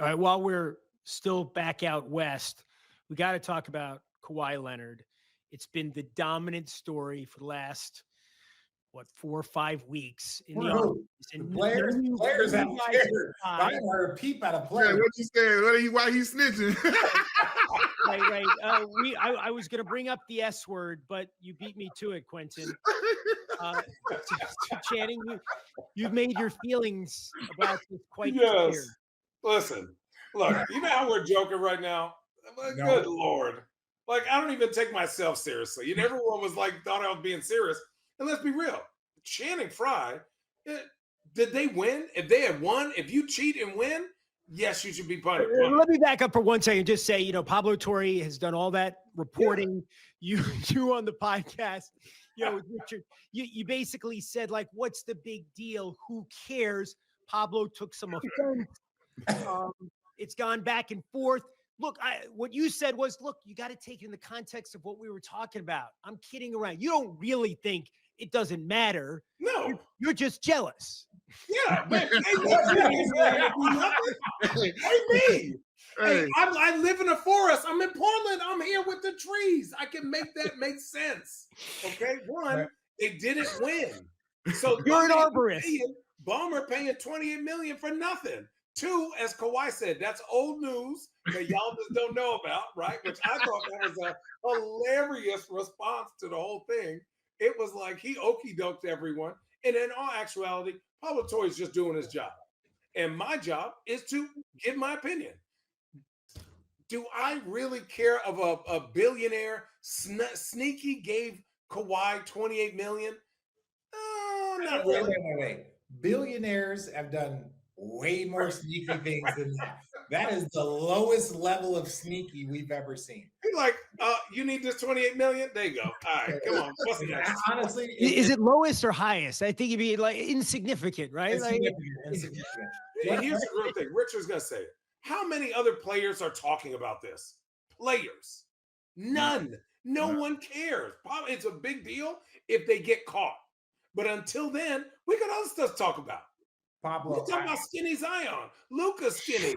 All right, while we're still back out west, we got to talk about Kawhi Leonard. It's been the dominant story for the last, 4 or 5 weeks in the offseason. The players haven't cared. I haven't heard a peep out of players. Yeah, what you saying? Why he snitching? Right. I was going to bring up the S word, but you beat me to it, Quentin. Channing, you've made your feelings about this quite clear. Listen, look, you know how we're joking right now? Good Lord. Like, I don't even take myself seriously. And everyone was like, thought I was being serious. And let's be real. Channing Frye, did they win? If they had won, if you cheat and win, yes, you should be punished. Let me back up for 1 second. Just say, Pablo Torre has done all that reporting. Yeah. You on the podcast, with Richard, you basically said, like, what's the big deal? Who cares? Pablo took some offense. It's gone back and forth. Look, what you said was, look, you got to take it in the context of what we were talking about. I'm kidding around. You don't really think it doesn't matter. No. You're just jealous. Yeah. Man, Hey, I live in a forest. I'm in Portland. I'm here with the trees. I can make that make sense. Okay. One, they didn't win. So you're an arborist. Ballmer paying $28 million for nothing. Two, as Kawhi said, that's old news that y'all just don't know about, right? Which I thought that was a hilarious response to the whole thing. It was like he okey-doked everyone. And in all actuality, Pablo Torre is just doing his job. And my job is to give my opinion. Do I really care of a billionaire sneaky gave Kawhi $28 million? Not really. Wait. Billionaires have done way more sneaky things than that. That is the lowest level of sneaky we've ever seen. Like, you need this $28 million? There you go. All right, come on. What's next? Honestly, is it lowest or highest? I think it'd be like insignificant, right? Insignificant. And here's the real thing. Richard's gonna say it. How many other players are talking about this? Players. None. No one cares. Probably it's a big deal if they get caught. But until then, we got other stuff to talk about. Pablo, we're talking about skinny Zion, Luka skinny,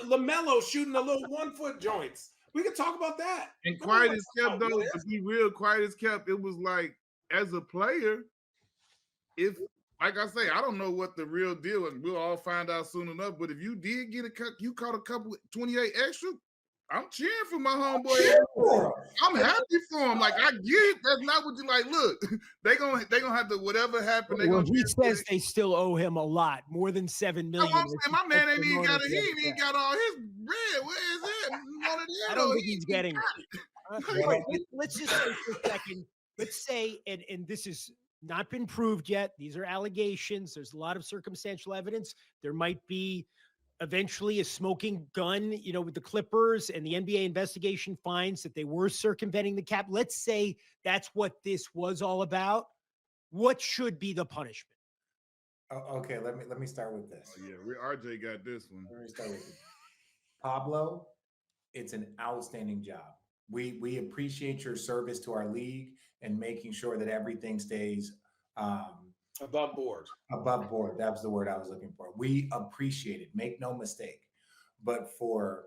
LaMelo shooting the little 1 foot joints. We can talk about that. And quiet as kept, though, to be real, quiet as kept, it was like, as a player, if, like I say, I don't know what the real deal is. We'll all find out soon enough. But if you did get you caught a couple 28 extra, I'm cheering for my homeboy. I'm happy for him. Like, I get it. That's not what you like. Look, they gonna have to, whatever happened. He says they still owe him a lot, more than $7 million. My man ain't even got he ain't got all his bread. Where is it? I don't think he's getting it. Let's just say for a second. Let's say, and this has not been proved yet. These are allegations. There's a lot of circumstantial evidence. There might be eventually a smoking gun, with the Clippers, and the NBA investigation finds that they were circumventing the cap. Let's say that's what this was all about. What should be the punishment? Okay, let me start with this. Oh, yeah, RJ got this one. Let me start with this. Pablo, it's an outstanding job. We appreciate your service to our league and making sure that everything stays above board. Above board. That was the word I was looking for. We appreciate it. Make no mistake. But for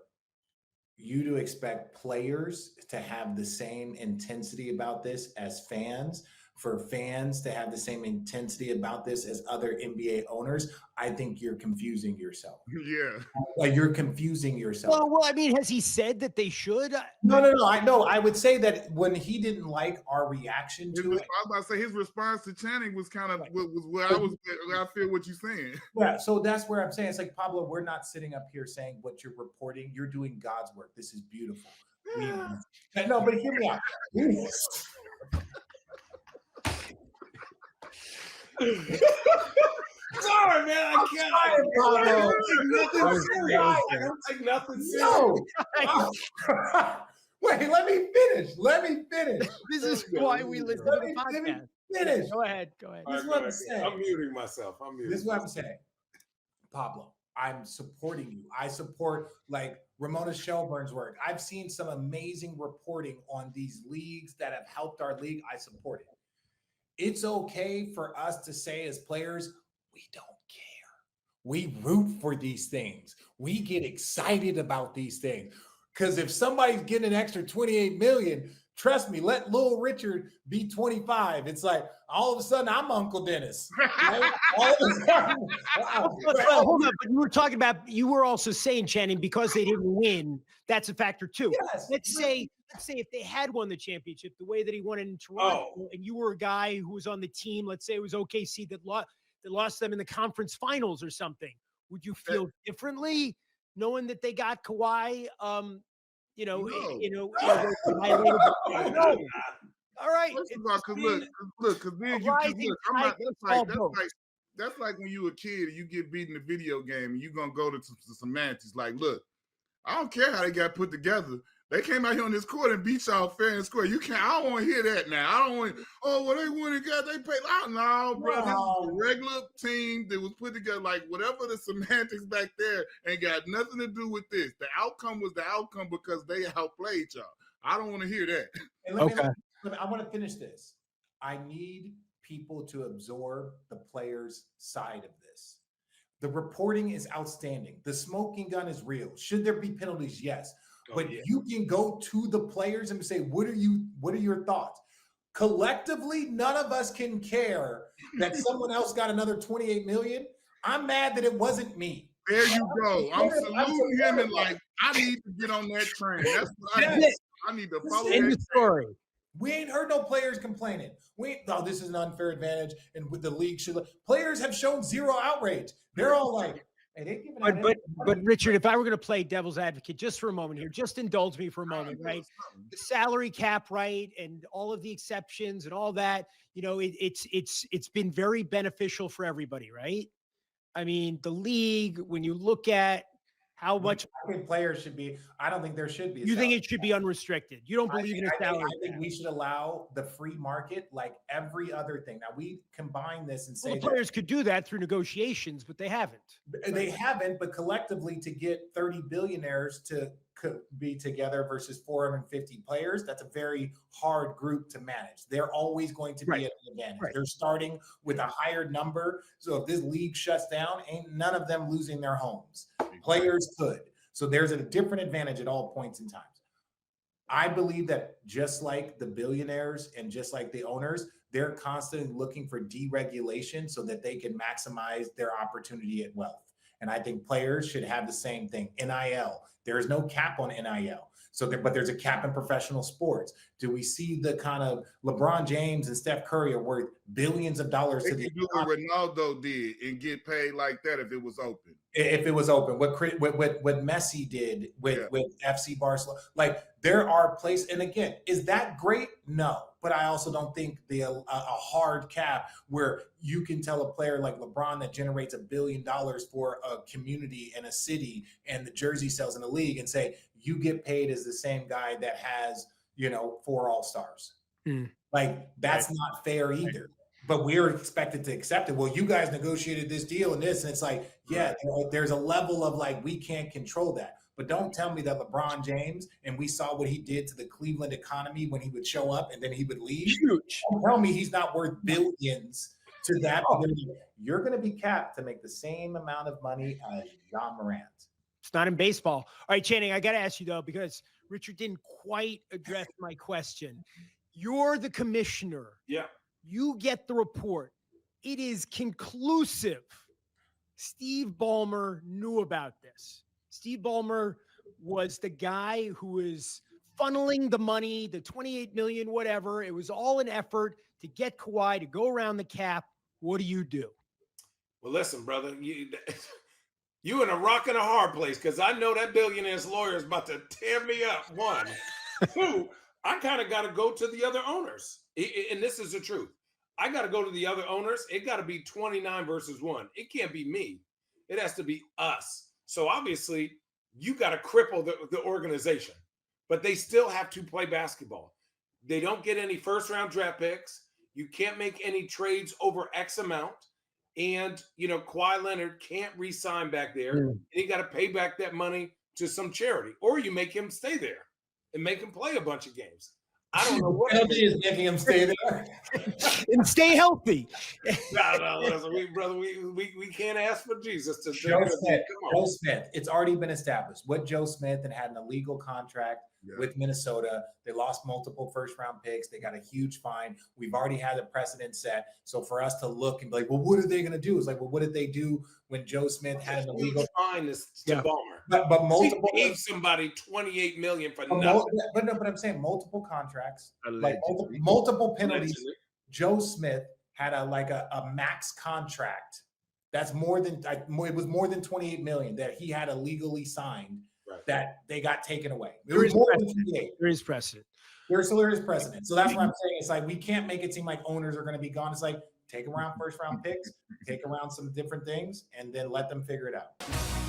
you to expect players to have the same intensity about this as fans, for fans to have the same intensity about this as other NBA owners, I think you're confusing yourself. Yeah. Like, you're confusing yourself. Well, I mean, has he said that they should? No. I know. I would say that when he didn't like our reaction to it. I was about to say his response to Channing was kind of was where I feel what you're saying. Yeah. So that's where I'm saying it's like, Pablo, we're not sitting up here saying what you're reporting. You're doing God's work. This is beautiful. No, but hear me out. Sorry, man. I can't. I don't take nothing serious. No. Wait, let me finish. This is why we listen to the podcast. Let me finish. Go ahead. This is what I'm saying. I'm muting myself. This is what I'm saying. Pablo, I'm supporting you. I support, like, Ramona Shelburne's work. I've seen some amazing reporting on these leagues that have helped our league. I support it. It's okay for us to say as players, we don't care. We root for these things. We get excited about these things. Because if somebody's getting an extra 28 million, trust me, let Lil Richard be 25. It's like all of a sudden I'm Uncle Dennis. Right? All of a sudden, hold on, but you were also saying, Channing, because they didn't win, that's a factor too. Yes. Let's say if they had won the championship the way that he won it in Toronto, and you were a guy who was on the team, let's say it was OKC that lost them in the conference finals or something, would you feel differently knowing that they got Kawhi? All right. First of all, because then that's like when you were a kid and you get beat in a video game and you're gonna go to some semantics. Like, look, I don't care how they got put together. They came out here on this court and beat y'all fair and square. I don't want to hear that now. I don't want. They won and they paid. No, bro, this is a regular team that was put together. Like whatever the semantics back there ain't got nothing to do with this. The outcome was the outcome because they outplayed y'all. I don't want to hear that. I want to finish this. I need people to absorb the players' side of this. The reporting is outstanding. The smoking gun is real. Should there be penalties? Yes. But you can go to the players and say, what are your thoughts? Collectively, none of us can care that someone else got another 28 million. I'm mad that it wasn't me. There you go. I'm saluting him and like, I need to get on that train. That's what I need. I need to follow that story. We ain't heard no players complaining. This is an unfair advantage, and with the league players have shown zero outrage. They're all like, hey, they giving out. But Richard, if I were going to play devil's advocate just for a moment here, just indulge me for a moment, right? The salary cap, right, and all of the exceptions and all that, it's been very beneficial for everybody, right? I mean, the league, when you look at how much I think players should be, I don't think there should be. You think it should be unrestricted? You don't believe in a salary? I think we should allow the free market like every other thing. Now we combine this and say the players could do that through negotiations, but they haven't. They haven't, but collectively to get 30 billionaires to be together versus 450 players, that's a very hard group to manage. They're always going to be at an advantage. Right. They're starting with a higher number. So if this league shuts down, ain't none of them losing their homes. Players could. So there's a different advantage at all points in time. I believe that just like the billionaires and just like the owners, they're constantly looking for deregulation so that they can maximize their opportunity at wealth. And I think players should have the same thing. NIL. There is no cap on NIL. But there's a cap in professional sports. Do we see the kind of LeBron James and Steph Curry are worth billions of dollars to the do what Ronaldo did and get paid like that if it was open. If it was open, what Messi did with FC Barcelona, like there are places. And again, is that great? No, but I also don't think a hard cap where you can tell a player like LeBron that generates $1 billion for a community and a city and the jersey sales in the league and say you get paid as the same guy that has 4 All-Stars. Like that's not fair either. But we're expected to accept it. Well, you guys negotiated this deal and this, and it's like, there's a level of like, we can't control that. But don't tell me that LeBron James, and we saw what he did to the Cleveland economy when he would show up and then he would leave. Huge. Don't tell me he's not worth billions to that. You're going to be capped to make the same amount of money as John Morant. It's not in baseball. All right, Channing, I got to ask you though, because Richard didn't quite address my question. You're the commissioner. Yeah. You get the report. It is conclusive. Steve Ballmer knew about this. Steve Ballmer was the guy who was funneling the money, the 28 million, whatever. It was all an effort to get Kawhi to go around the cap. What do? Well, listen, brother, you in a rock and a hard place because I know that billionaire's lawyer is about to tear me up. 1, 2, I kind of got to go to the other owners. And this is the truth. I got to go to the other owners. It got to be 29 versus 1. It can't be me. It has to be us. So obviously, you got to cripple the organization. But they still have to play basketball. They don't get any first-round draft picks. You can't make any trades over X amount. And, Kawhi Leonard can't re-sign back there. And you got to pay back that money to some charity. Or you make him stay there and make him play a bunch of games. I don't know what it Penalty is. is making him stay there. And stay healthy. No, listen, brother, we can't ask for Jesus to Joe Smith. Come Joe on. Smith. It's already been established. What Joe Smith had an illegal contract with Minnesota. They lost multiple first-round picks. They got a huge fine. We've already had a precedent set. So for us to look and be like, well, what are they going to do? It's like, well, what did they do when Joe Smith had an illegal fine to Ballmer? But multiple He gave somebody $28 million for but nothing. but I'm saying multiple contracts, like Allegedly. multiple penalties. Allegedly. Joe Smith had a max contract. That's more than it was more than 28 million that he had illegally signed that they got taken away. It was more than 28. There is precedent. There is precedent. So that's what I'm saying. It's like we can't make it seem like owners are going to be gone. It's like take around first round picks, take around some different things, and then let them figure it out.